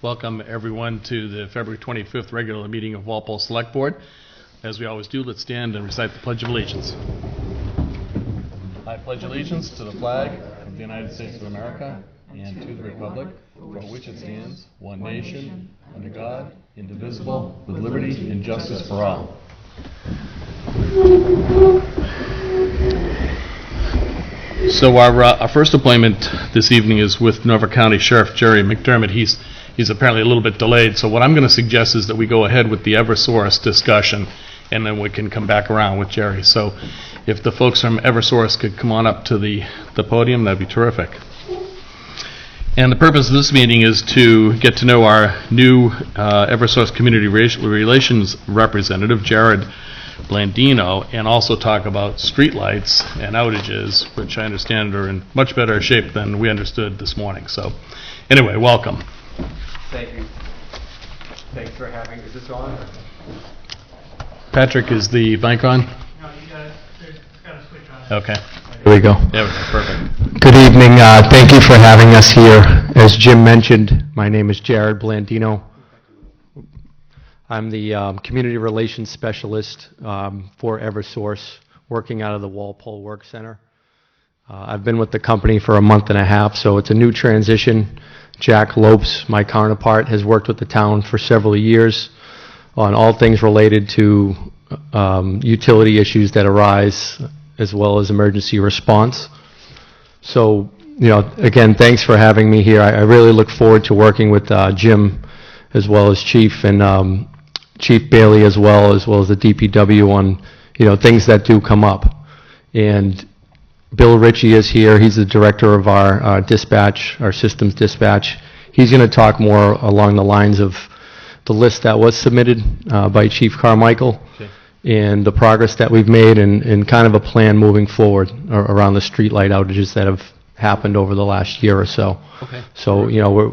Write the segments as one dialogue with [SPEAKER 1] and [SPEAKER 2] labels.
[SPEAKER 1] Welcome everyone to the February 25th regular meeting of Walpole Select Board. As we always do, let's stand and recite the Pledge of Allegiance. I pledge allegiance to the flag of the United States of America and to the republic for which it stands, one nation, under God, indivisible, with liberty and justice for all. So our first appointment this evening is with Norfolk County Sheriff Jerry McDermott. He's apparently a little bit delayed, so what I'm going to suggest is that we go ahead with the Eversource discussion, and then we can come back around with Jerry. So if the folks from Eversource could come on up to the podium, that'd be terrific. And the purpose of this meeting is to get to know our new Eversource Community Relations representative, Jared Blandino, and also talk about streetlights and outages, which I understand are in much better shape than we understood this morning. So anyway, welcome.
[SPEAKER 2] Thank you. Thanks for having me. Is this on?
[SPEAKER 1] Patrick, is the mic on?
[SPEAKER 3] No, you got to switch on.
[SPEAKER 1] Okay.
[SPEAKER 4] Here we go.
[SPEAKER 1] There we go. Perfect.
[SPEAKER 4] Good evening. Thank you for having us here. As Jim mentioned, my name is Jared Blandino. I'm the Community Relations Specialist for Eversource, working out of the Walpole Work Center. I've been with the company for a month and a half, so it's a new transition. Jack Lopes, my counterpart, has worked with the town for several years on all things related to utility issues that arise, as well as emergency response. So, again, thanks for having me here. I really look forward to working with Jim, as well as Chief and Chief Bailey, as well as the DPW on, things that do come up. And Bill Ritchie is here. He's the director of our dispatch, our systems dispatch. He's going to talk more along the lines of the list that was submitted by Chief Carmichael, okay, and the progress that we've made and kind of a plan moving forward around the streetlight outages that have happened over the last year or so.
[SPEAKER 1] Okay.
[SPEAKER 4] So,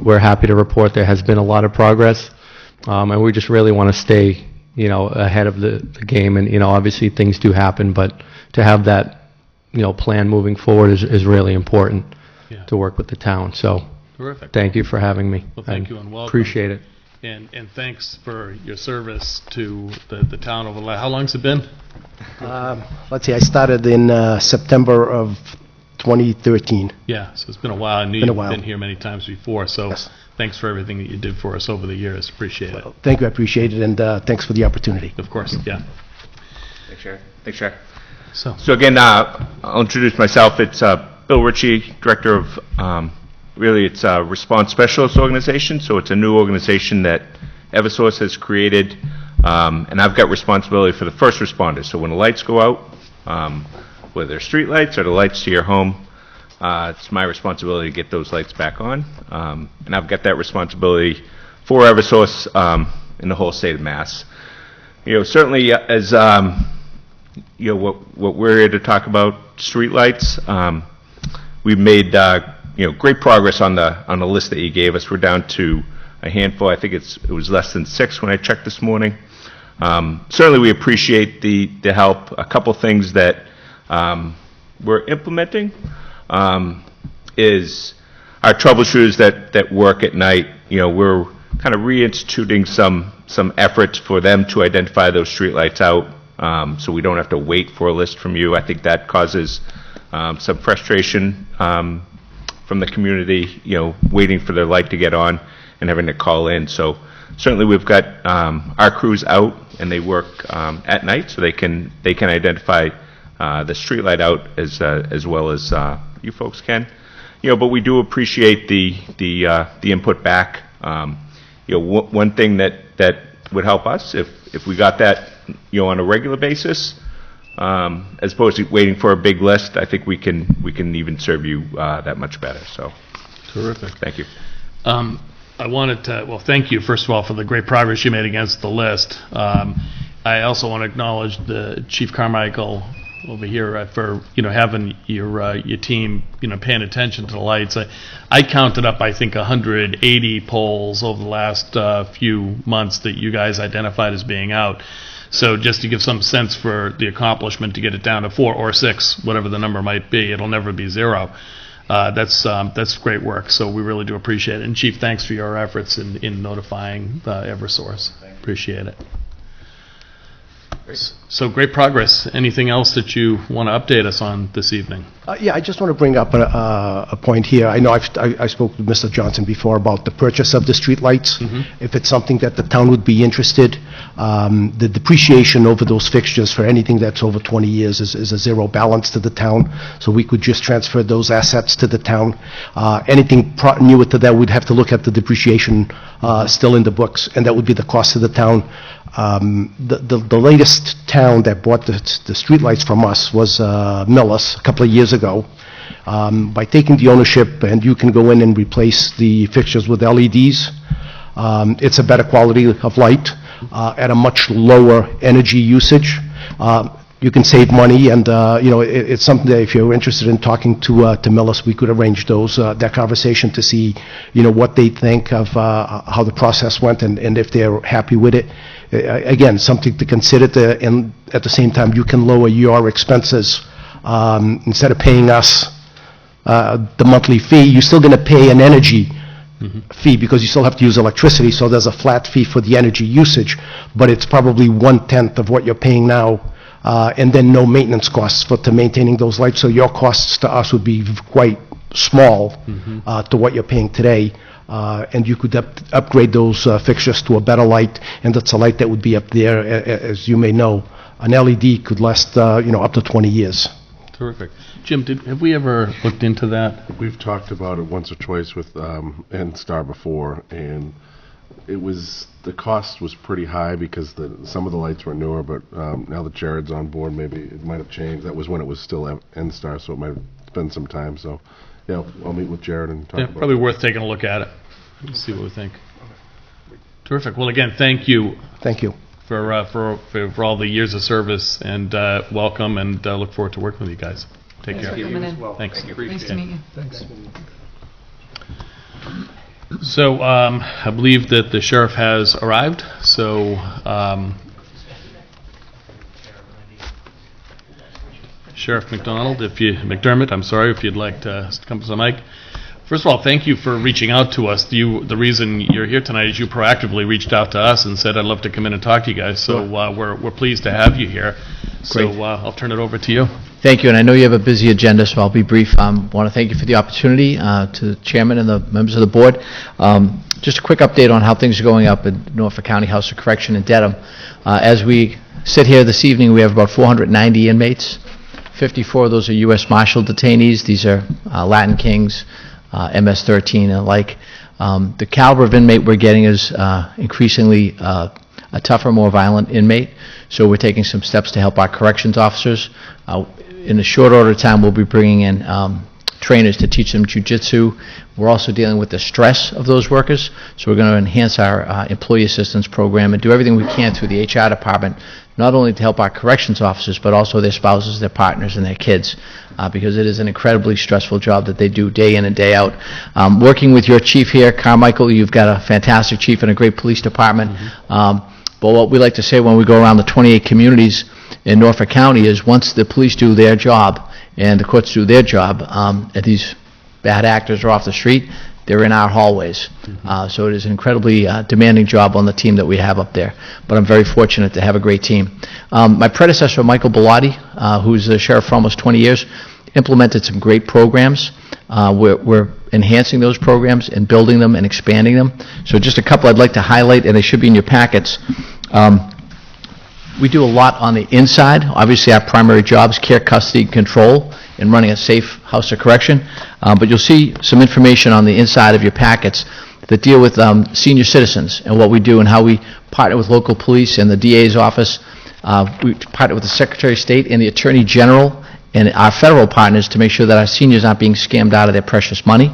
[SPEAKER 4] we're happy to report there has been a lot of progress, and we just really want to stay, ahead of the game. And, obviously things do happen, but to have that, plan moving forward is really important, yeah, to work with the town. So
[SPEAKER 1] terrific.
[SPEAKER 4] Thank you for having me.
[SPEAKER 1] Well, thank you and welcome.
[SPEAKER 4] Appreciate it.
[SPEAKER 1] And thanks for your service to the town over the last, how long's it been?
[SPEAKER 5] Let's see, I started in September of 2013.
[SPEAKER 1] Yeah, so it's been a while. I knew you've been here many times before, so yes, thanks for everything that you did for us over the years. Appreciate it.
[SPEAKER 5] Thank you, I appreciate it, and thanks for the opportunity.
[SPEAKER 1] Of course, yeah.
[SPEAKER 2] Thanks, Chair. Thanks, Chair.
[SPEAKER 1] So
[SPEAKER 2] again, I'll introduce myself. It's Bill Ritchie, Director of, it's a Response Specialist Organization, so it's a new organization that Eversource has created, and I've got responsibility for the first responders. So when the lights go out, whether they're street lights or the lights to your home, it's my responsibility to get those lights back on, and I've got that responsibility for Eversource in the whole state of Mass. Certainly as what we're here to talk about, street lights. We've made great progress on the list that you gave us. We're down to a handful. I think it was less than 6 when I checked this morning. Certainly, we appreciate the help. A couple things that we're implementing is our troubleshooters that work at night. We're kind of reinstituting some efforts for them to identify those streetlights out. So we don't have to wait for a list from you. I think that causes some frustration from the community, waiting for their light to get on and having to call in. So certainly we've got our crews out, and they work at night, so they can identify the street light out as well as you folks can. But we do appreciate the input back. One thing that would help us if we got that on a regular basis, as opposed to waiting for a big list. I think we can even serve you that much better. So
[SPEAKER 1] terrific.
[SPEAKER 2] Thank you.
[SPEAKER 1] I wanted to thank you first of all for the great progress you made against the list. I also want to acknowledge the Chief Carmichael over here for having your team paying attention to the lights. I counted up I think 180 poles over the last few months that you guys identified as being out. So just to give some sense for the accomplishment to get it down to 4 or 6, whatever the number might be, it'll never be 0. that's great work, so we really do appreciate it. And Chief, thanks for your efforts in notifying Eversource. Appreciate it. So great progress. Anything else that you want to update us on this evening?
[SPEAKER 5] Yeah, I just want to bring up a point here. I know I spoke with Mr. Johnson before about the purchase of the streetlights. If it's something that the town would be interested, the depreciation over those fixtures for anything that's over 20 years is a zero balance to the town, so we could just transfer those assets to the town. Anything newer to that, we'd have to look at the depreciation still in the books, and that would be the cost of the town. The latest town that bought the streetlights from us was Millis a couple of years ago. By taking the ownership, and you can go in and replace the fixtures with LEDs, it's a better quality of light at a much lower energy usage. You can save money, and it's something that if you're interested in talking to Millis, we could arrange that conversation to see what they think of how the process went, and if they're happy with it. Again, something to consider, and at the same time, you can lower your expenses. Instead of paying us the monthly fee, you're still going to pay an energy fee because you still have to use electricity, so there's a flat fee for the energy usage, but it's probably 1/10 of what you're paying now, and then no maintenance costs to maintaining those lights, so your costs to us would be quite small to what you're paying today. And you could upgrade those fixtures to a better light, and that's a light that would be up there, as you may know. An LED could last, up to 20 years.
[SPEAKER 1] Terrific. Jim, have we ever looked into that?
[SPEAKER 6] We've talked about it once or twice with N-Star before, and the cost was pretty high because some of the lights were newer, but now that Jared's on board, maybe it might have changed. That was when it was still N-Star, so it might have been some time. So, yeah, I'll meet with Jared and talk about it.
[SPEAKER 1] Probably worth taking a look at it. See what we think. Terrific. Well, again, thank you.
[SPEAKER 5] Thank you.
[SPEAKER 1] For all the years of service, and welcome, and look forward to working with you guys. Take care.
[SPEAKER 7] Thanks for coming in.
[SPEAKER 1] Thanks.
[SPEAKER 7] Nice to meet you.
[SPEAKER 5] Thanks.
[SPEAKER 1] So I believe that the sheriff has arrived. So Sheriff McDermott, I'm sorry, if you'd like to come to the mic. First of all, thank you for reaching out to us. The reason you're here tonight is you proactively reached out to us and said, I'd love to come in and talk to you guys. So we're pleased to have you here.
[SPEAKER 8] Great.
[SPEAKER 1] So I'll turn it over to you.
[SPEAKER 8] Thank you, and I know you have a busy agenda, so I'll be brief. I want to thank you for the opportunity, to the chairman and the members of the board. Just a quick update on how things are going up at Norfolk County House of Correction in Dedham. As we sit here this evening, we have about 490 inmates. 54 of those are U.S. Marshal detainees. These are Latin Kings, MS-13 and the like. The caliber of inmate we're getting is increasingly a tougher, more violent inmate, so we're taking some steps to help our corrections officers. In a short order of time, we'll be bringing in trainers to teach them jiu-jitsu. We're also dealing with the stress of those workers, so we're going to enhance our employee assistance program and do everything we can through the HR department, not only to help our corrections officers, but also their spouses, their partners, and their kids, because it is an incredibly stressful job that they do day in and day out. Working with your chief here, Carmichael, you've got a fantastic chief and a great police department. But what we like to say when we go around the 28 communities in Norfolk County is once the police do their job and the courts do their job, and these bad actors are off the street, they're in our hallways. So it is an incredibly demanding job on the team that we have up there. But I'm very fortunate to have a great team. My predecessor, Michael Bellotti, who's the sheriff for almost 20 years, implemented some great programs. We're enhancing those programs and building them and expanding them. So just a couple I'd like to highlight, and they should be in your packets. We do a lot on the inside. Obviously, our primary job is care, custody, control, and running a safe house of correction. But you'll see some information on the inside of your packets that deal with senior citizens and what we do and how we partner with local police and the DA's office. We partner with the Secretary of State and the Attorney General and our federal partners to make sure that our seniors aren't being scammed out of their precious money.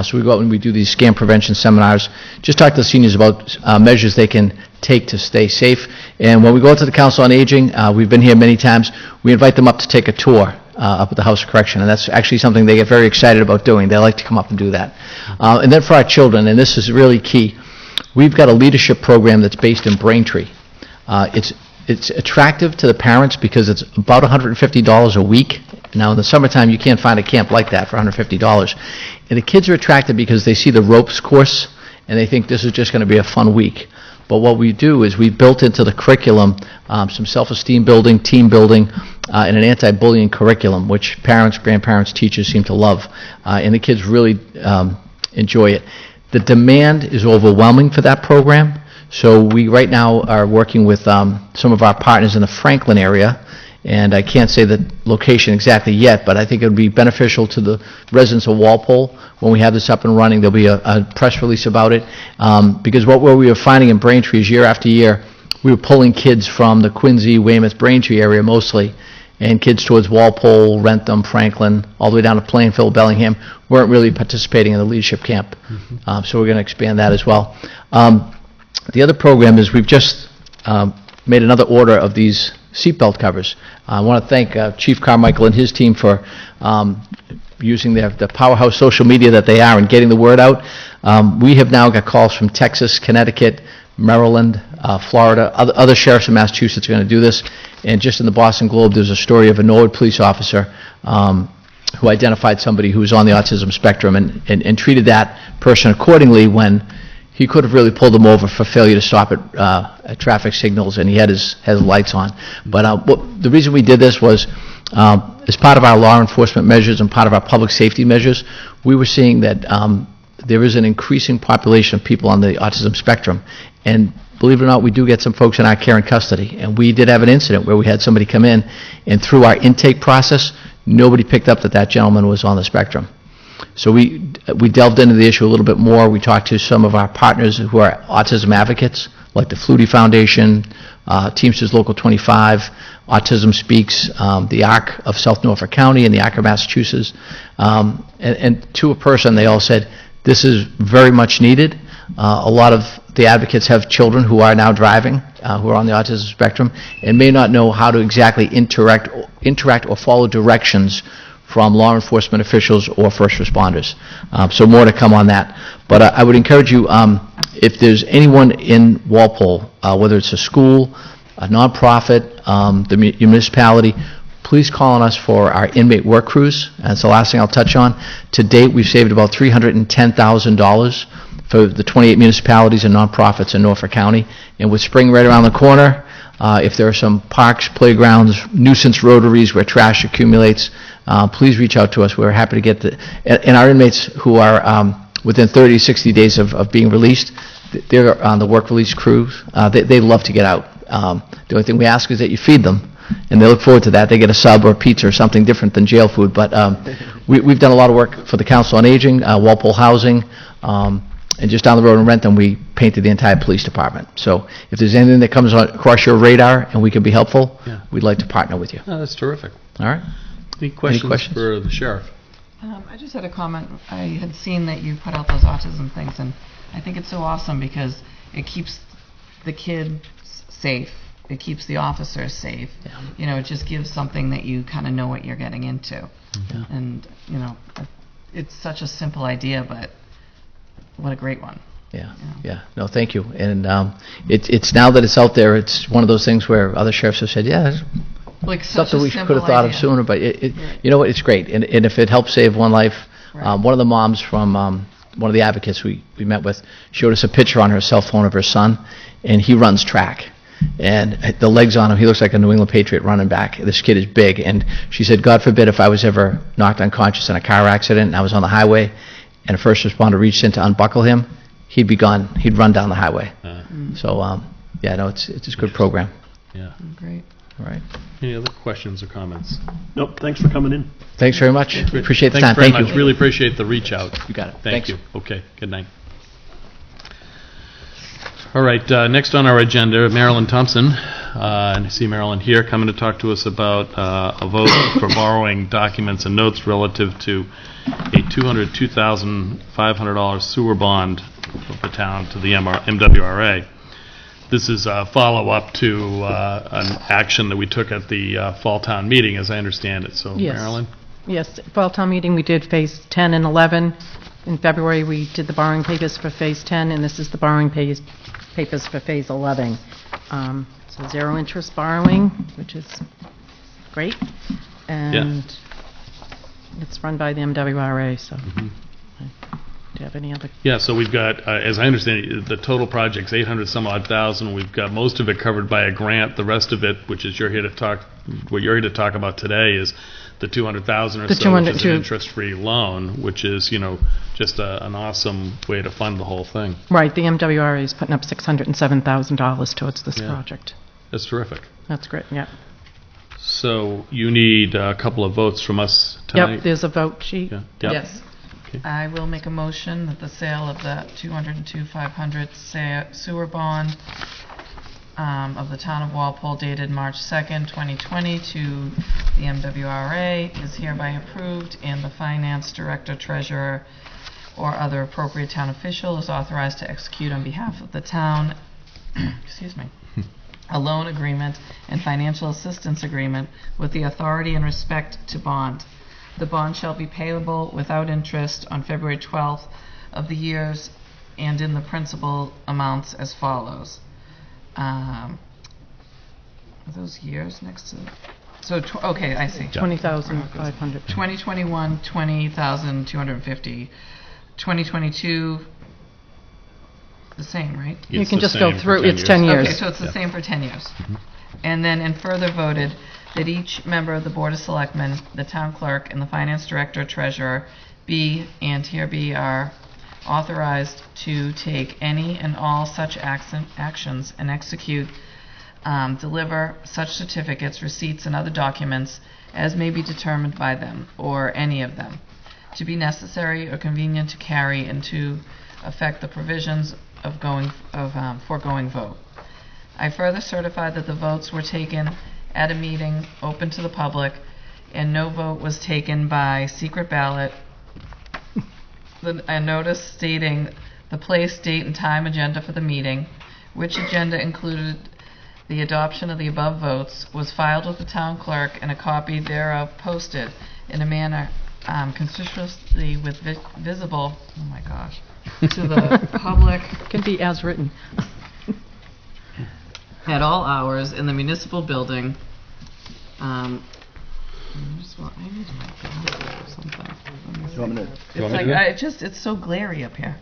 [SPEAKER 8] So we go out and we do these scam prevention seminars, just talk to the seniors about measures they can take to stay safe. And when we go to the Council on Aging, we've been here many times, we invite them up to take a tour up at the House of Correction, and that's actually something they get very excited about doing. They like to come up and do that. And then for our children, and this is really key, we've got a leadership program that's based in Braintree. It's It's attractive to the parents because it's about $150 a week. Now, in the summertime, you can't find a camp like that for $150. And the kids are attracted because they see the ropes course, and they think this is just going to be a fun week. But what we do is we built into the curriculum some self-esteem building, team building, and an anti-bullying curriculum, which parents, grandparents, teachers seem to love. And the kids really enjoy it. The demand is overwhelming for that program. So we right now are working with some of our partners in the Franklin area, and I can't say the location exactly yet, but I think it would be beneficial to the residents of Walpole. When we have this up and running, there'll be a press release about it, because what we were finding in Braintree is year after year, we were pulling kids from the Quincy, Weymouth, Braintree area mostly, and kids towards Walpole, Rentham, Franklin, all the way down to Plainfield, Bellingham, weren't really participating in the leadership camp. So we're going to expand that as well. The other program is we've just made another order of these seatbelt covers. I want to thank Chief Carmichael and his team for using the powerhouse social media that they are and getting the word out. We have now got calls from Texas, Connecticut, Maryland, Florida. Other sheriffs in Massachusetts are going to do this. And just in the Boston Globe, there's a story of a Norwood police officer who identified somebody who was on the autism spectrum and treated that person accordingly when he could have really pulled them over for failure to stop at traffic signals, and he had his lights on. But the reason we did this was, as part of our law enforcement measures and part of our public safety measures, we were seeing that there is an increasing population of people on the autism spectrum. And believe it or not, we do get some folks in our care and custody. And we did have an incident where we had somebody come in, and through our intake process, nobody picked up that gentleman was on the spectrum. So we delved into the issue a little bit more. We talked to some of our partners who are autism advocates, like the Flutie Foundation, Teamsters Local 25, Autism Speaks, the ARC of South Norfolk County, and the ARC of Massachusetts. And to a person, they all said, this is very much needed. A lot of the advocates have children who are now driving, who are on the autism spectrum, and may not know how to exactly interact or follow directions from law enforcement officials or first responders. So more to come on that. But I would encourage you, if there's anyone in Walpole, whether it's a school, a nonprofit, the municipality, please call on us for our inmate work crews. That's the last thing I'll touch on. To date, we've saved about $310,000 for the 28 municipalities and nonprofits in Norfolk County. And with spring right around the corner, if there are some parks, playgrounds, nuisance rotaries where trash accumulates, please reach out to us. We're happy to get and our inmates who are within 30, 60 days of being released, they're on the work release crews. They love to get out. The only thing we ask is that you feed them, and they look forward to that. They get a sub or pizza or something different than jail food. But we've done a lot of work for the Council on Aging, Walpole Housing, and just down the road in Rentham, we painted the entire police department. So if there's anything that comes across your radar and we can be helpful, we'd like to partner with you.
[SPEAKER 1] Oh, that's terrific.
[SPEAKER 8] All right?
[SPEAKER 1] Any questions for the sheriff?
[SPEAKER 7] I just had a comment. I had seen that you put out those autism things, and I think it's so awesome because it keeps the kids safe. It keeps the officers safe.
[SPEAKER 8] Yeah.
[SPEAKER 7] You know, it just gives something that you kind of know what you're getting into.
[SPEAKER 8] Yeah.
[SPEAKER 7] And, you know, it's such a simple idea, but what a great one.
[SPEAKER 8] Yeah. No, thank you. And it's now that it's out there, it's one of those things where other sheriffs have said, yeah,
[SPEAKER 7] Like such
[SPEAKER 8] something
[SPEAKER 7] a
[SPEAKER 8] we
[SPEAKER 7] simple
[SPEAKER 8] could have thought
[SPEAKER 7] idea.
[SPEAKER 8] of sooner, but
[SPEAKER 7] Right.
[SPEAKER 8] you know what, it's great. And if it helps save one life,
[SPEAKER 7] Right.
[SPEAKER 8] one of the moms from one of the advocates we met with showed us a picture on her cell phone of her son, and he runs track. And the legs on him, he looks like a New England Patriot running back. This kid is big. And she said, God forbid if I was ever knocked unconscious in a car accident and I was on the highway and a first responder reached in to unbuckle him, he'd be gone. He'd run down the highway. So, it's a good program.
[SPEAKER 1] Yeah.
[SPEAKER 7] Great.
[SPEAKER 8] All right.
[SPEAKER 1] Any other questions or comments?
[SPEAKER 9] Nope, thanks for coming in.
[SPEAKER 8] Thanks very much. Appreciate the
[SPEAKER 1] Thanks
[SPEAKER 8] time.
[SPEAKER 1] very
[SPEAKER 8] Thank
[SPEAKER 1] much.
[SPEAKER 8] you.
[SPEAKER 1] Really appreciate the reach out.
[SPEAKER 8] You got it.
[SPEAKER 1] Thank
[SPEAKER 8] Thanks.
[SPEAKER 1] you. Okay, good night. All right, next on our agenda, Marilyn Thompson. And I see Marilyn here coming to talk to us about a vote for borrowing documents and notes relative to a $202,500 sewer bond of the town to the MWRA. This is a follow-up to an action that we took at the fall town meeting, as I understand it. So,
[SPEAKER 10] Yes.
[SPEAKER 1] Marilyn?
[SPEAKER 10] Yes, fall town meeting, we did Phase 10 and 11. In February, we did the borrowing pages for Phase 10, and this is the borrowing papers for Phase 11. So zero interest borrowing, which is great. And it's run by the MWRA, so. Do you have any other?
[SPEAKER 1] Yeah, so we've got, as I understand it, the total project's 800 some odd thousand. We've got most of it covered by a grant. The rest of it, which is what you're here to talk about today, is the 200,000 or
[SPEAKER 10] The
[SPEAKER 1] so, which is an
[SPEAKER 10] 200
[SPEAKER 1] interest-free loan, which is, just an awesome way to fund the whole thing.
[SPEAKER 10] Right, the MWRA is putting up $607,000 towards this
[SPEAKER 1] Yeah.
[SPEAKER 10] project.
[SPEAKER 1] That's terrific.
[SPEAKER 10] That's great, yeah.
[SPEAKER 1] So you need a couple of votes from us tonight?
[SPEAKER 10] Yep, there's a vote sheet.
[SPEAKER 1] Yeah. Yep.
[SPEAKER 7] Yes.
[SPEAKER 1] Okay.
[SPEAKER 7] I will make a motion that the sale of the 202,500 sewer bond of the town of Walpole dated March 2nd, 2020 to the MWRA is hereby approved, and the finance director, treasurer, or other appropriate town official is authorized to execute on behalf of the town, excuse me, a loan agreement and financial assistance agreement with the authority in respect to bond. The bond shall be payable without interest on February 12th of the years and in the principal amounts as follows. Are those years next to? So, okay, I see.
[SPEAKER 10] 20,500.
[SPEAKER 7] 2021, 20,250. 2022, the same, right?
[SPEAKER 10] You
[SPEAKER 1] It's
[SPEAKER 10] can
[SPEAKER 1] the
[SPEAKER 10] just go
[SPEAKER 1] same for
[SPEAKER 10] through,
[SPEAKER 1] 10
[SPEAKER 10] it's 10
[SPEAKER 1] years.
[SPEAKER 10] years.
[SPEAKER 7] Okay, so it's the same for 10 years. And then, and further voted that each member of the Board of Selectmen, the town clerk, and the finance director, treasurer, be, and hereby are authorized to take any and all such actions and execute, deliver such certificates, receipts, and other documents as may be determined by them, or any of them, to be necessary or convenient to carry into effect the provisions of foregoing vote. I further certify that the votes were taken at a meeting open to the public, and no vote was taken by secret ballot. A notice stating the place, date, and time agenda for the meeting, which agenda included the adoption of the above votes, was filed with the town clerk, and a copy thereof posted in a manner conspicuously visible, oh my gosh, to the public
[SPEAKER 10] Can be as written.
[SPEAKER 7] at all hours in the municipal building. I need my glasses or something. It's like, it's so glary up here.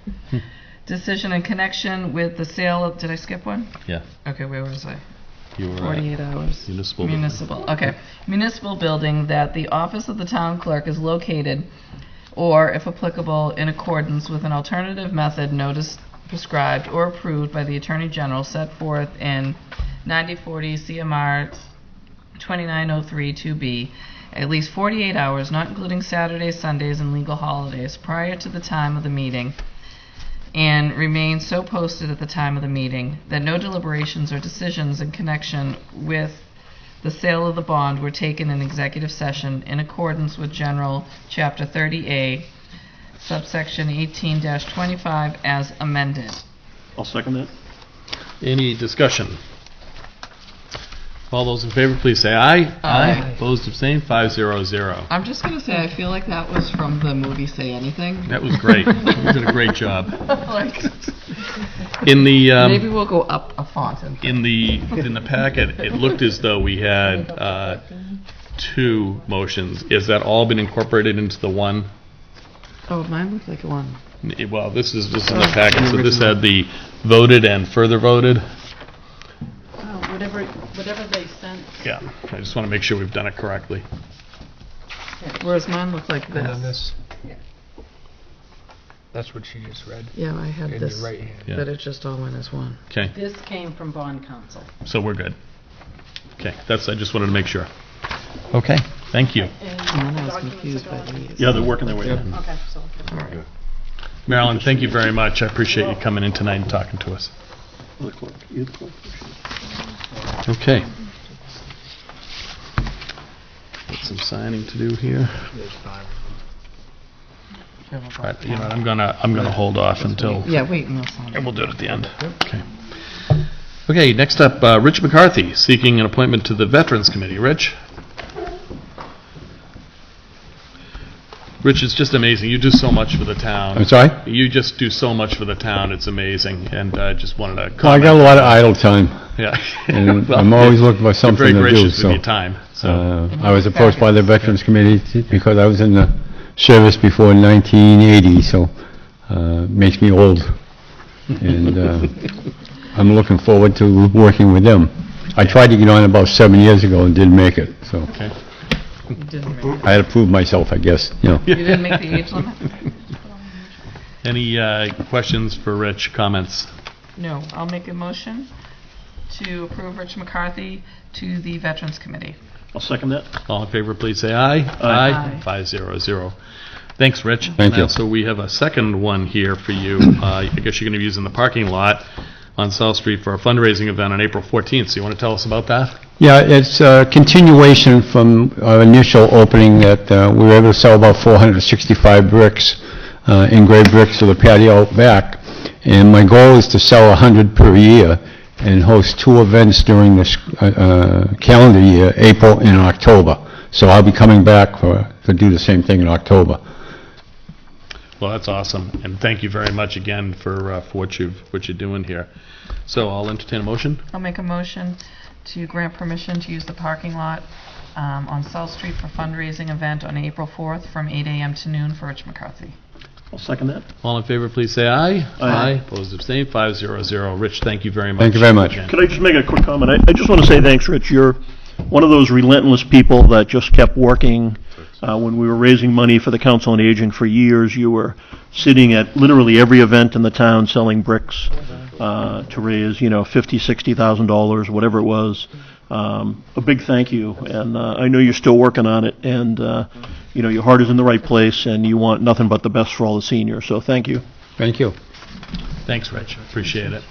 [SPEAKER 7] Decision in connection with the sale of, did I skip one?
[SPEAKER 1] Yeah.
[SPEAKER 7] Okay, where was I?
[SPEAKER 1] You were
[SPEAKER 7] 48 hours.
[SPEAKER 1] Municipal.
[SPEAKER 7] Municipal, okay. Municipal building, that the office of the town clerk is located, or if applicable, in accordance with an alternative method notice prescribed or approved by the Attorney General set forth in 9040 CMR 2903 2B, at least 48 hours, not including Saturdays, Sundays, and legal holidays, prior to the time of the meeting, and remain so posted at the time of the meeting, that no deliberations or decisions in connection with the sale of the bond were taken in executive session in accordance with General Chapter 30A, subsection 18-25, as amended.
[SPEAKER 9] I'll second that.
[SPEAKER 1] Any discussion? All those in favor, please say aye.
[SPEAKER 7] Aye.
[SPEAKER 1] Opposed, abstained, 500.
[SPEAKER 7] I'm just going to say, I feel like that was from the movie Say Anything.
[SPEAKER 1] That was great. You did a great job.
[SPEAKER 7] Like,
[SPEAKER 1] In the
[SPEAKER 7] maybe we'll go up a font.
[SPEAKER 1] in the packet, it looked as though we had two motions. Is that all been incorporated into the one?
[SPEAKER 7] Oh, mine looks like one.
[SPEAKER 1] Well, this is in the packet. So this had the voted and further voted.
[SPEAKER 10] Oh, whatever they sent.
[SPEAKER 1] Yeah. I just want to make sure we've done it correctly.
[SPEAKER 7] Whereas mine looked like this.
[SPEAKER 11] That's what she just read.
[SPEAKER 7] Yeah, I had
[SPEAKER 11] In
[SPEAKER 7] this,
[SPEAKER 11] your right hand.
[SPEAKER 1] Yeah.
[SPEAKER 7] but it just all went as one.
[SPEAKER 1] Okay.
[SPEAKER 10] This came from bond counsel.
[SPEAKER 1] So we're good. Okay. I just wanted to make sure. Okay. Thank you.
[SPEAKER 7] And then I was confused by these.
[SPEAKER 9] Yeah, they're working their way in.
[SPEAKER 10] Okay, so.
[SPEAKER 1] Marilyn, thank you very much. I appreciate you coming in tonight and talking to us.
[SPEAKER 9] The clerk. You the clerk.
[SPEAKER 1] Okay. Got some signing to do here. Right, you know what, I'm gonna hold off until,
[SPEAKER 7] Yeah, wait, and we'll sign
[SPEAKER 1] and
[SPEAKER 7] it.
[SPEAKER 1] we'll do it at the end. Okay. Okay, next up, Rich McCarthy, seeking an appointment to the Veterans Committee. Rich? Rich, it's just amazing. You do so much for the town.
[SPEAKER 11] I'm sorry?
[SPEAKER 1] You just do so much for the town. It's amazing. And I just wanted to comment.
[SPEAKER 11] Well, I got a lot of idle time,
[SPEAKER 1] Yeah.
[SPEAKER 11] and
[SPEAKER 1] Well,
[SPEAKER 11] I'm always looking for something
[SPEAKER 1] You're
[SPEAKER 11] to
[SPEAKER 1] very
[SPEAKER 11] do,
[SPEAKER 1] gracious
[SPEAKER 11] so.
[SPEAKER 1] with your time. So,
[SPEAKER 11] I was approached by the Veterans Committee because I was in the service before 1980, so makes me old. And I'm looking forward to working with them. I tried to get on about 7 years ago and didn't make it, so
[SPEAKER 1] okay.
[SPEAKER 7] You didn't make it.
[SPEAKER 11] I had to prove myself, I guess, you know.
[SPEAKER 7] You didn't make the age limit?
[SPEAKER 1] Any questions for Rich, comments?
[SPEAKER 7] No. I'll make a motion to approve Rich McCarthy to the Veterans Committee.
[SPEAKER 9] I'll second that.
[SPEAKER 1] All in favor, please say aye.
[SPEAKER 7] Aye.
[SPEAKER 1] 500. Thanks, Rich.
[SPEAKER 11] Thank you.
[SPEAKER 1] So we have a second one here for you. I guess you're going to be using the parking lot on South Street for a fundraising event on April 14th. So you want to tell us about that?
[SPEAKER 11] Yeah, it's a continuation from our initial opening that we were able to sell about 465 bricks, engraved bricks for the patio out back. And my goal is to sell 100 per year and host 2 events during this calendar year, April and October. So I'll be coming back to do the same thing in October.
[SPEAKER 1] Well, that's awesome. And thank you very much again for what you're doing here. So I'll entertain a motion.
[SPEAKER 7] I'll make a motion to grant permission to use the parking lot on South Street for fundraising event on April 4th from 8 a.m. to noon for Rich McCarthy.
[SPEAKER 9] I'll second that.
[SPEAKER 1] All in favor, please say aye.
[SPEAKER 9] Aye.
[SPEAKER 1] Opposed, abstained, 500. Rich, thank you very much.
[SPEAKER 11] Thank you very much.
[SPEAKER 1] Again.
[SPEAKER 9] Could I just make a quick comment? I just want to say thanks, Rich. You're one of those relentless people that just kept working. When we were raising money for the Council on Aging for years, you were sitting at literally every event in the town selling bricks to raise, $50,000, $60,000, whatever it was. A big thank you, and I know you're still working on it, and your heart is in the right place, and you want nothing but the best for all the seniors. So thank you.
[SPEAKER 11] Thank you.
[SPEAKER 1] Thanks, Rich. Appreciate it.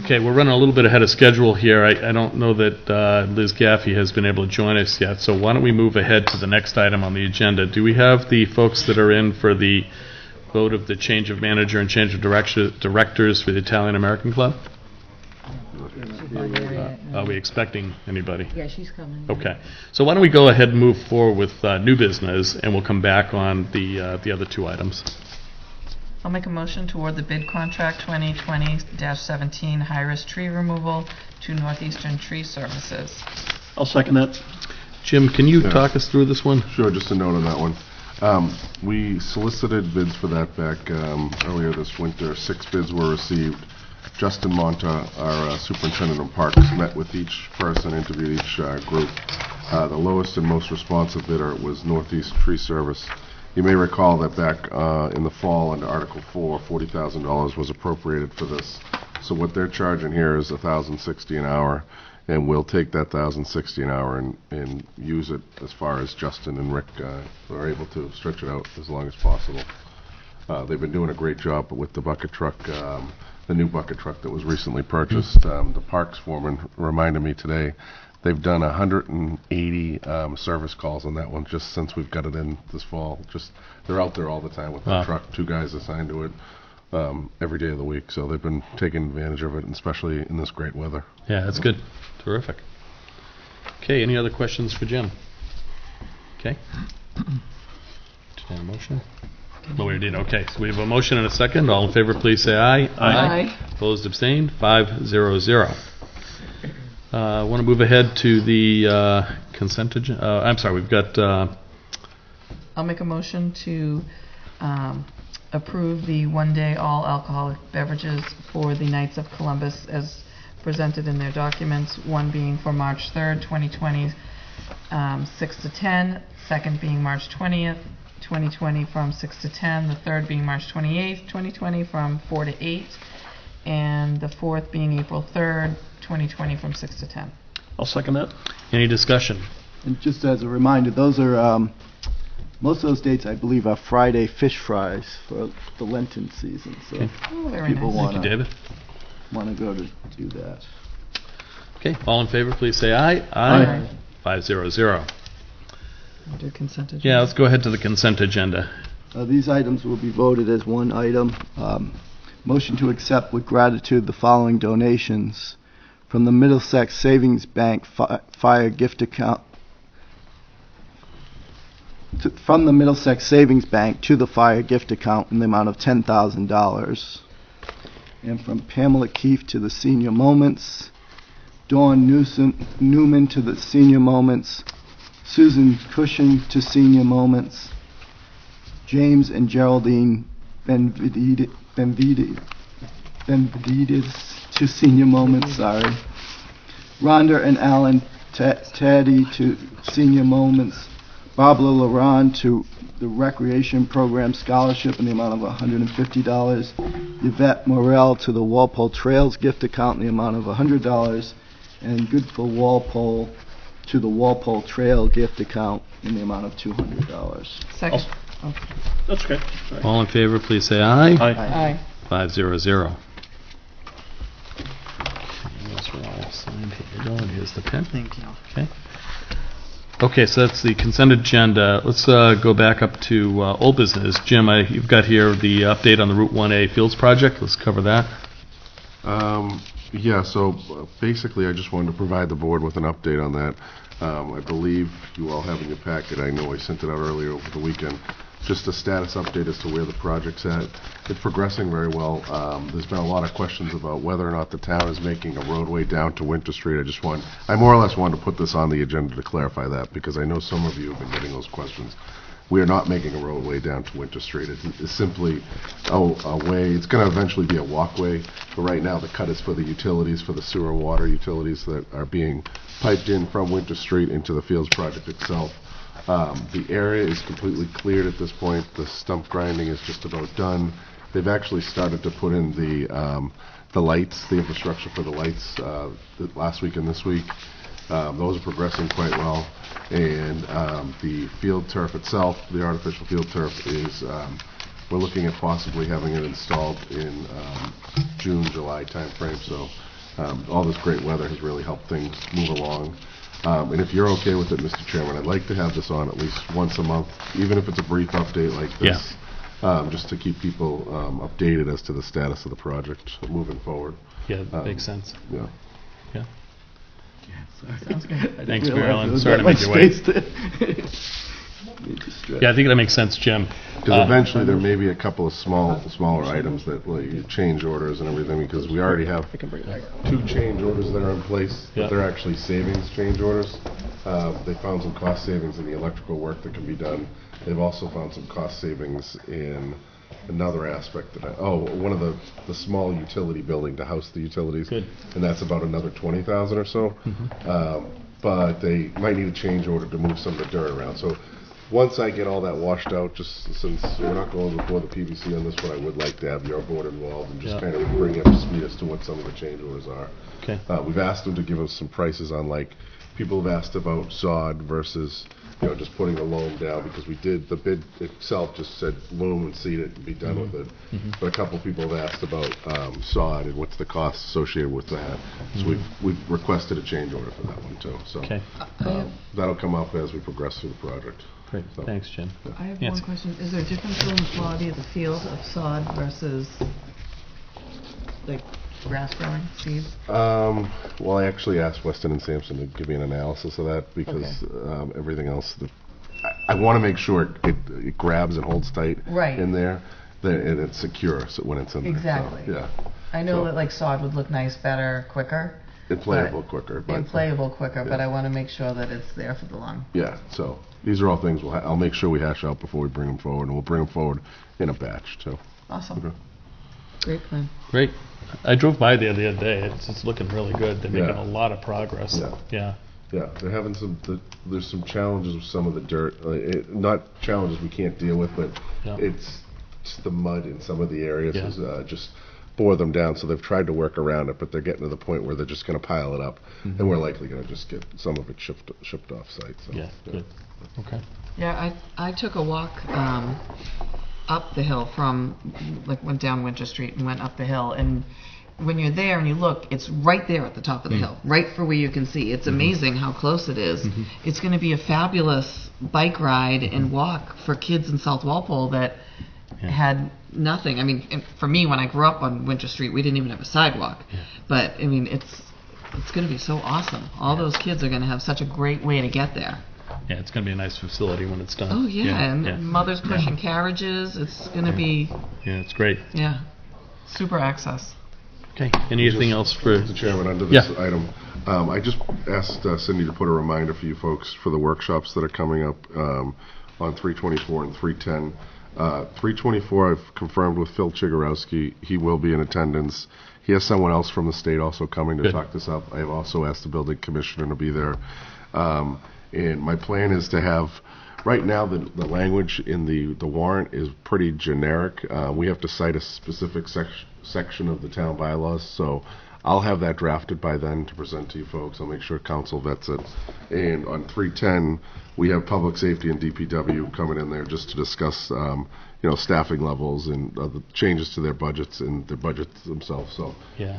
[SPEAKER 1] Okay, we're running a little bit ahead of schedule here. I don't know that Liz Gaffey has been able to join us yet, so why don't we move ahead to the next item on the agenda? Do we have the folks that are in for the vote of the change of manager and change of directors for the Italian American Club? Are we expecting anybody?
[SPEAKER 10] Yeah, she's coming.
[SPEAKER 1] Okay, so why don't we go ahead and move forward with new business, and we'll come back on the other 2 items.
[SPEAKER 7] I'll make a motion toward the bid contract 2020-17 high-risk tree removal to Northeastern Tree Services.
[SPEAKER 9] I'll second that.
[SPEAKER 1] Jim, can you talk us through this one?
[SPEAKER 6] Sure, just a note on that one. We solicited bids for that back earlier this winter. 6 bids were received. Justin Monta, our superintendent of parks, met with each person, interviewed each group. The lowest and most responsive bidder was Northeast Tree Service. You may recall that back in the fall under Article 4, $40,000 was appropriated for this. So what they're charging here is $1,060 an hour, and we'll take that $1,060 an hour and use it as far as Justin and Rick are able to stretch it out as long as possible. They've been doing a great job with the bucket truck, the new bucket truck that was recently purchased. The parks foreman reminded me today they've done 180 service calls on that one just since we've got it in this fall. Just they're out there all the time with the truck, 2 guys assigned to it every day of the week. So they've been taking advantage of it, and especially in this great weather.
[SPEAKER 1] Yeah, that's good. Terrific. Okay, any other questions for Jim? Okay. Entertain a motion? No, we did. Okay, so we have a motion and a second. All in favor, please say aye.
[SPEAKER 7] Aye.
[SPEAKER 1] Opposed, abstained, 500. I want to move ahead to the consent agenda. I'm sorry, we've got...
[SPEAKER 7] I'll make a motion to approve the one-day all alcoholic beverages for the Knights of Columbus as presented in their documents, one being for March 3rd, 2020, 6 to 10, second being March 20th, 2020 from 6 to 10, the third being March 28th, 2020 from 4 to 8, and the fourth being April 3rd, 2020 from 6 to 10.
[SPEAKER 9] I'll second that.
[SPEAKER 1] Any discussion?
[SPEAKER 12] And just as a reminder, those are, most of those dates, I believe, are Friday fish fries for the Lenten season. So
[SPEAKER 1] Okay.
[SPEAKER 7] Oh, very
[SPEAKER 12] people
[SPEAKER 7] nice.
[SPEAKER 1] Thank you, David.
[SPEAKER 12] want to go to do that.
[SPEAKER 1] Okay, all in favor, please say aye.
[SPEAKER 7] Aye.
[SPEAKER 1] 500.
[SPEAKER 7] We'll do consent agenda.
[SPEAKER 1] Yeah, let's go ahead to the consent agenda.
[SPEAKER 12] These items will be voted as one item. Motion to accept with gratitude the following donations from the Middlesex Savings Bank Fire Gift Account. from the Middlesex Savings Bank to the fire gift account in the amount of $10,000. And from Pamela Keefe to the Senior Moments, Dawn Newman to the Senior Moments, Susan Cushing to Senior Moments, James and Geraldine Benvides to Senior Moments, sorry. Rhonda and Alan Taddy to Senior Moments, Barbara Laron to the Recreation Program Scholarship in the amount of $150, Yvette Morel to the Walpole Trails gift account in the amount of $100, and Good for Walpole to the Walpole Trail gift account in the amount of $200.
[SPEAKER 7] Second.
[SPEAKER 9] That's okay.
[SPEAKER 1] All in favor, please say aye.
[SPEAKER 7] Aye.
[SPEAKER 1] 500. Okay, those are all signed. Here you go, and here's the pen.
[SPEAKER 10] Thank you.
[SPEAKER 1] Okay. Okay, so that's the consent agenda. Let's go back up to old business. Jim, you've got here the update on the Route 1A Fields project. Let's cover that.
[SPEAKER 6] Yeah, so basically I just wanted to provide the board with an update on that. I believe you all have in your packet, I know I sent it out earlier over the weekend, just a status update as to where the project's at. It's progressing very well. There's been a lot of questions about whether or not the town is making a roadway down to Winter Street. I more or less wanted to put this on the agenda to clarify that, because I know some of you have been getting those questions. We are not making a roadway down to Winter Street. It's simply a way. It's going to eventually be a walkway, but right now the cut is for the utilities, for the sewer and water utilities that are being piped in from Winter Street into the Fields project itself. The area is completely cleared at this point. The stump grinding is just about done. They've actually started to put in the lights, the infrastructure for the lights last week and this week. Those are progressing quite well. And the field turf itself, the artificial field turf, is we're looking at possibly having it installed in June, July timeframe. So all this great weather has really helped things move along. And if you're okay with it, Mr. Chairman, I'd like to have this on at least once a month, even if it's a brief update like this, just to keep people updated as to the status of the project moving forward.
[SPEAKER 1] Yeah, that makes sense.
[SPEAKER 6] Yeah.
[SPEAKER 1] Yeah.
[SPEAKER 7] Sounds good.
[SPEAKER 1] Thanks, Marilyn. Sorry to make you wait. Yeah, I think that makes sense, Jim.
[SPEAKER 6] Because eventually there may be a couple of smaller items that like change orders and everything, because we already have 2 change orders that are in place, but they're actually savings change orders. They found some cost savings in the electrical work that can be done. They've also found some cost savings in another aspect one of the small utility building to house the utilities. Good. And that's about another $20,000 or so. But they might need a change order to move some of the dirt around. So once I get all that washed out, just since we're not going before the PVC on this one, I would like to have your board involved and just kind of bring you up to speed as to what some of the change orders are.
[SPEAKER 1] Okay.
[SPEAKER 6] We've asked them to give us some prices on, like, people have asked about sod versus, just putting a loam down, because the bid itself just said loam and seed it and be done with it. But a couple people have asked about sod and what's the cost associated with that. So we've requested a change order for that one too. So that'll come up as we progress through the project.
[SPEAKER 1] Great, thanks, Jim.
[SPEAKER 7] I have one question. Is there a difference in the quality of the field of sod versus like grass growing seeds?
[SPEAKER 6] Well, I actually asked Weston and Sampson to give me an analysis of that, because everything else, I want to make sure it grabs and holds tight in there, and it's secure when it's in there.
[SPEAKER 7] Exactly.
[SPEAKER 6] So, yeah.
[SPEAKER 7] I know that like sod would look nice, better, quicker.
[SPEAKER 6] Implayable quicker.
[SPEAKER 7] But I want to make sure that it's there for the long.
[SPEAKER 6] Yeah, so these are all things I'll make sure we hash out before we bring them forward, and we'll bring them forward in a batch too.
[SPEAKER 7] Awesome.
[SPEAKER 6] Okay.
[SPEAKER 7] Great plan.
[SPEAKER 1] Great. I drove by there the other day. It's looking really good. They're making a lot of progress.
[SPEAKER 6] Yeah, they're having there's some challenges with some of the dirt. Not challenges we can't deal with, but it's just the mud in some of the areas is just bore them down. So they've tried to work around it, but they're getting to the point where they're just going to pile it up, and we're likely going to just get some of it shipped off site. So,
[SPEAKER 1] good. Okay.
[SPEAKER 7] Yeah, I took a walk up the hill went down Winter Street and went up the hill, and when you're there and you look, it's right there at the top of the hill, right for where you can see. It's amazing how close it is. It's going to be a fabulous bike ride and walk for kids in South Walpole that had nothing. I mean, for me, when I grew up on Winter Street, we didn't even have a sidewalk. But I mean, it's going to be so awesome. All those kids are going to have such a great way to get there.
[SPEAKER 1] Yeah, it's going to be a nice facility when it's done.
[SPEAKER 7] Oh, yeah, and
[SPEAKER 1] yeah.
[SPEAKER 7] mothers pushing carriages, it's going to be,
[SPEAKER 1] Yeah, it's great.
[SPEAKER 7] yeah, super access.
[SPEAKER 1] Okay, anything else for...
[SPEAKER 6] Mr. Chairman, under this
[SPEAKER 1] Yeah.
[SPEAKER 6] item, I just asked Cindy to put a reminder for you folks for the workshops that are coming up on 324 and 310. 324, I've confirmed with Phil Chigorowski. He will be in attendance. He has someone else from the state also coming to
[SPEAKER 1] Good.
[SPEAKER 6] talk this up. I have also asked the building commissioner to be there. And my plan is to have, right now, the language in the warrant is pretty generic. We have to cite a specific section of the town bylaws, so I'll have that drafted by then to present to you folks. I'll make sure council vets it. And on 310, we have public safety and DPW coming in there just to discuss, staffing levels and the changes to their budgets and their budgets themselves. So,
[SPEAKER 1] Yeah.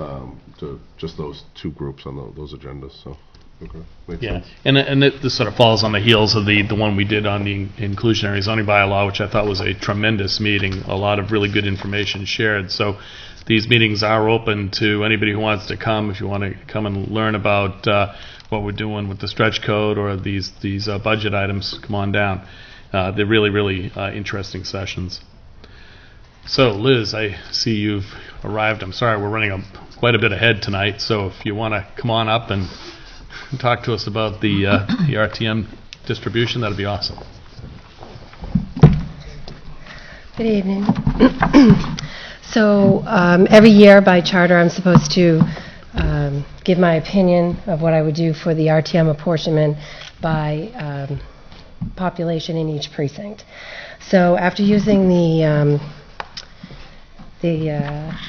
[SPEAKER 6] to just those two groups on those agendas. So, okay, makes
[SPEAKER 1] Yeah,
[SPEAKER 6] sense.
[SPEAKER 1] and this sort of falls on the heels of the one we did on the inclusionary zoning bylaw, which I thought was a tremendous meeting. A lot of really good information shared. So these meetings are open to anybody who wants to come. If you want to come and learn about what we're doing with the stretch code or these budget items, come on down. They're really, really interesting sessions. So, Liz, I see you've arrived. I'm sorry, we're running quite a bit ahead tonight. So if you want to come on up and talk to us about the RTM distribution, that'd be awesome.
[SPEAKER 13] Good evening. So every year by charter I'm supposed to give my opinion of what I would do for the RTM apportionment by population in each precinct. So after using the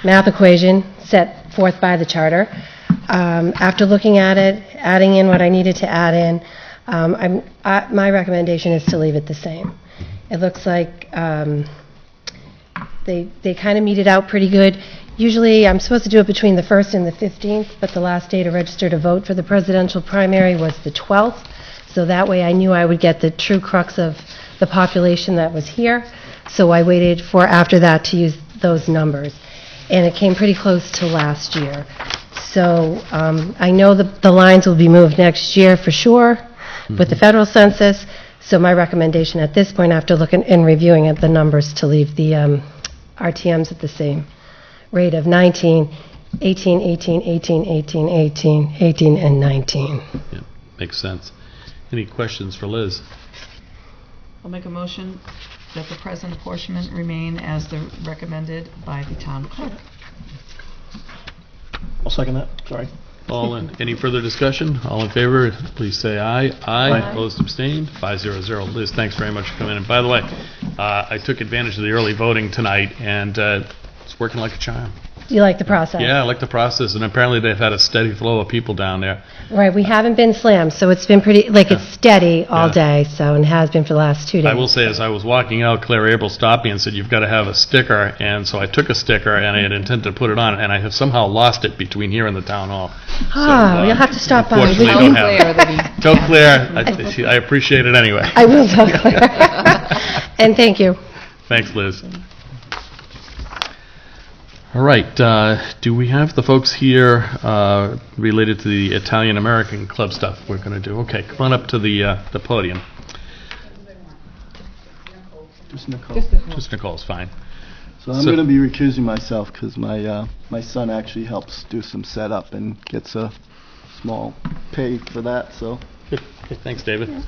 [SPEAKER 13] math equation set forth by the charter, after looking at it, adding in what I needed to add in, my recommendation is to leave it the same. It looks like they kind of meet it out pretty good. Usually I'm supposed to do it between the 1st and the 15th, but the last day to register to vote for the presidential primary was the 12th, so that way I knew I would get the true crux of the population that was here, so I waited for after that to use those numbers, and it came pretty close to last year. So I know the lines will be moved next year for sure with the federal census, so my recommendation at this point, after looking and reviewing at the numbers, to leave the RTMs at the same rate of 19, 18, 18, 18, 18, 18, 18, and 19.
[SPEAKER 1] Yeah, makes sense. Any questions for Liz?
[SPEAKER 7] I'll make a motion that the present apportionment remain as recommended by the town clerk.
[SPEAKER 9] I'll second that, sorry.
[SPEAKER 1] Any further discussion? All in favor, please say aye. Aye.
[SPEAKER 9] Aye.
[SPEAKER 1] Opposed, abstained, 5-0-0. Liz, thanks very much for coming in. And by the way, I took advantage of the early voting tonight, and it's working like a charm.
[SPEAKER 13] You like the process?
[SPEAKER 1] Yeah, I like the process, and apparently they've had a steady flow of people down there.
[SPEAKER 13] Right, we haven't been slammed, so it's been pretty, it's steady all day, so, and has been for the last 2 days.
[SPEAKER 1] I will say, as I was walking out, Claire Abel stopped me and said, "You've got to have a sticker," and so I took a sticker, and I had intended to put it on, and I have somehow lost it between here and the town hall.
[SPEAKER 13] You'll have to stop by.
[SPEAKER 1] Unfortunately, I don't have it. Tell Claire, I appreciate it anyway.
[SPEAKER 13] I will tell Claire. And thank you.
[SPEAKER 1] Thanks, Liz. All right, do we have the folks here related to the Italian-American Club stuff we're going to do? Okay, come on up to the podium.
[SPEAKER 12] Just Nicole.
[SPEAKER 1] Just Nicole's fine.
[SPEAKER 12] So I'm going to be recusing myself because my son actually helps do some setup and gets a small pay for that. So.
[SPEAKER 1] Good. Okay, thanks, David.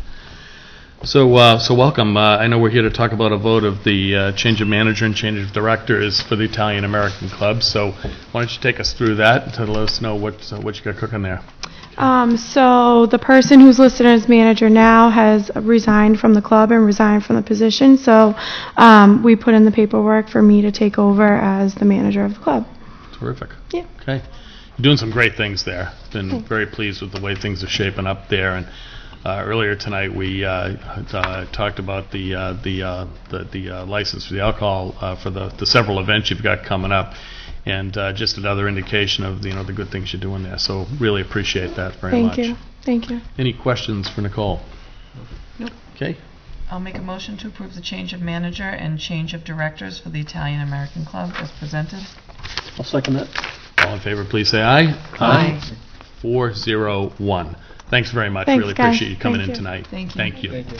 [SPEAKER 1] So welcome. I know we're here to talk about a vote of the change of manager and change of directors for the Italian-American Club. So why don't you take us through that to let us know what you got cooking there.
[SPEAKER 14] So the person who's listed as manager now has resigned from the club and resigned from the position. So we put in the paperwork for me to take over as the manager of the club.
[SPEAKER 1] Terrific.
[SPEAKER 14] Yeah.
[SPEAKER 1] Okay. You're doing some great things there. Been very pleased with the way things are shaping up there. And earlier tonight we talked about the license for the alcohol for the several events you've got coming up. And just another indication of the good things you're doing there. So really appreciate that very much.
[SPEAKER 14] Thank you.
[SPEAKER 1] Any questions for Nicole?
[SPEAKER 7] Nope.
[SPEAKER 1] Okay.
[SPEAKER 7] I'll make a motion to approve the change of manager and change of directors for the Italian-American Club as presented.
[SPEAKER 9] I'll second that.
[SPEAKER 1] All in favor, please say aye.
[SPEAKER 7] Aye.
[SPEAKER 1] 4-0-1. Thanks very much.
[SPEAKER 14] Thanks,
[SPEAKER 1] Really
[SPEAKER 14] guys.
[SPEAKER 1] appreciate you coming
[SPEAKER 14] Thank
[SPEAKER 1] in
[SPEAKER 14] you.
[SPEAKER 1] tonight.
[SPEAKER 7] Thank you.
[SPEAKER 1] Thank you.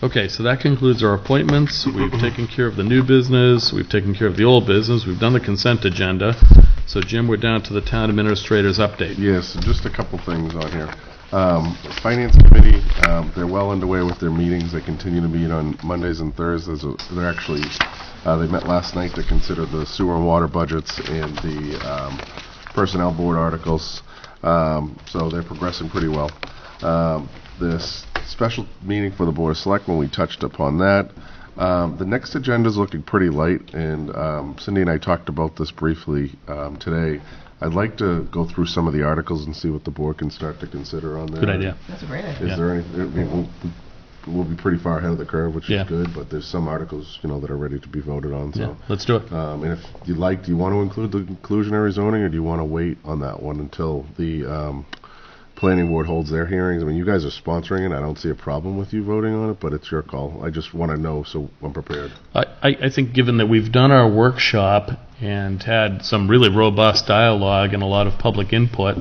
[SPEAKER 1] Okay, so that concludes our appointments. We've taken care of the new business. We've taken care of the old business. We've done the consent agenda. So, Jim, we're down to the town administrator's update.
[SPEAKER 6] Yes, just a couple things on here. Finance Committee, they're well underway with their meetings. They continue to meet on Mondays and Thursdays. They're actually, they met last night to consider the sewer and water budgets and the personnel board articles. So they're progressing pretty well. This special meeting for the Board of Selectmen, we touched upon that. The next agenda is looking pretty light, and Cindy and I talked about this briefly today. I'd like to go through some of the articles and see what the board can start to consider on there.
[SPEAKER 1] Good idea.
[SPEAKER 7] That's a great idea.
[SPEAKER 6] Is there any, I mean, we'll be pretty far ahead of the curve, which
[SPEAKER 1] Yeah.
[SPEAKER 6] is good, but there's some articles, that are ready to be voted on,
[SPEAKER 1] Yeah,
[SPEAKER 6] so.
[SPEAKER 1] let's do it.
[SPEAKER 6] And if you'd like, do you want to include the inclusionary zoning, or do you want to wait on that one until the planning board holds their hearings? I mean, you guys are sponsoring it. I don't see a problem with you voting on it, but it's your call. I just want to know so I'm prepared.
[SPEAKER 1] I think given that we've done our workshop and had some really robust dialogue and a lot of public input,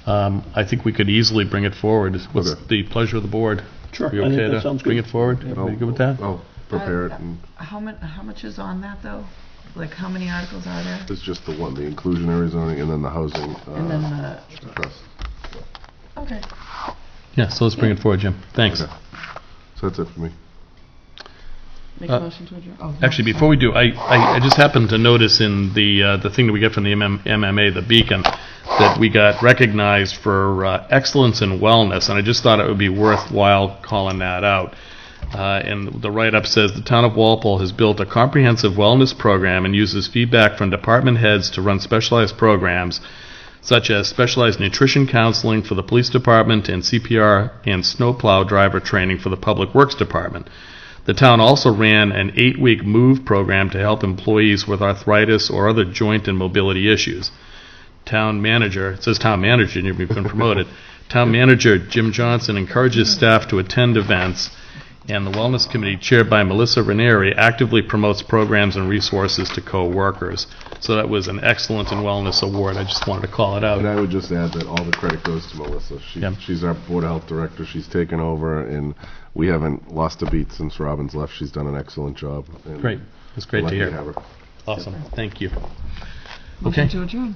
[SPEAKER 1] I think we could easily bring it forward. What's
[SPEAKER 6] Okay.
[SPEAKER 1] the pleasure of the board?
[SPEAKER 9] Sure,
[SPEAKER 1] Are you
[SPEAKER 9] I think
[SPEAKER 1] okay
[SPEAKER 9] that
[SPEAKER 1] to
[SPEAKER 9] sounds
[SPEAKER 1] bring
[SPEAKER 9] good.
[SPEAKER 1] it forward? Everybody good with that?
[SPEAKER 6] I'll prepare it, and
[SPEAKER 7] How much is on that, though? Like, how many articles are there?
[SPEAKER 6] it's just the one, the inclusionary zoning, and then the housing.
[SPEAKER 7] And then the,
[SPEAKER 6] Trust.
[SPEAKER 7] okay.
[SPEAKER 1] Yeah, so let's bring it forward, Jim. Thanks.
[SPEAKER 6] Okay. So that's it for me.
[SPEAKER 7] Make a motion to adjourn. Oh,
[SPEAKER 1] Actually, before we do, I just happened to notice in the thing that we get from the MMA, the Beacon, that we got recognized for excellence in wellness, and I just thought it would be worthwhile calling that out. And the write-up says the town of Walpole has built a comprehensive wellness program and uses feedback from department heads to run specialized programs, such as specialized nutrition counseling for the police department and CPR and snowplow driver training for the public works department. The town also ran an 8-week MOVE program to help employees with arthritis or other joint and mobility issues. Town manager, it says town manager, and you've been promoted. Town manager Jim Johnson encourages staff to attend events, and the Wellness Committee, chaired by Melissa Ranieri, actively promotes programs and resources to co-workers. So that was an Excellence in Wellness Award. I just wanted to call it out.
[SPEAKER 6] And I would just add that all the credit goes to Melissa. She's our Board of Health Director. She's taken over, and we haven't lost a beat since Robin's left. She's done an excellent job. And
[SPEAKER 1] Great. It's great
[SPEAKER 6] we're
[SPEAKER 1] to
[SPEAKER 6] lucky
[SPEAKER 1] hear.
[SPEAKER 6] have her.
[SPEAKER 1] Awesome. Thank you.
[SPEAKER 7] Motion
[SPEAKER 1] Okay.
[SPEAKER 7] to adjourn.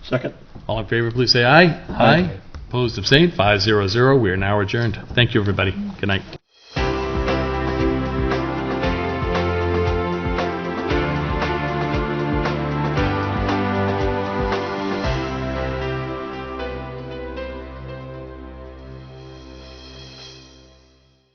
[SPEAKER 9] Second.
[SPEAKER 1] All in favor, please say aye. Aye. Opposed, abstained, 500. We are now adjourned. Thank you, everybody. Good night.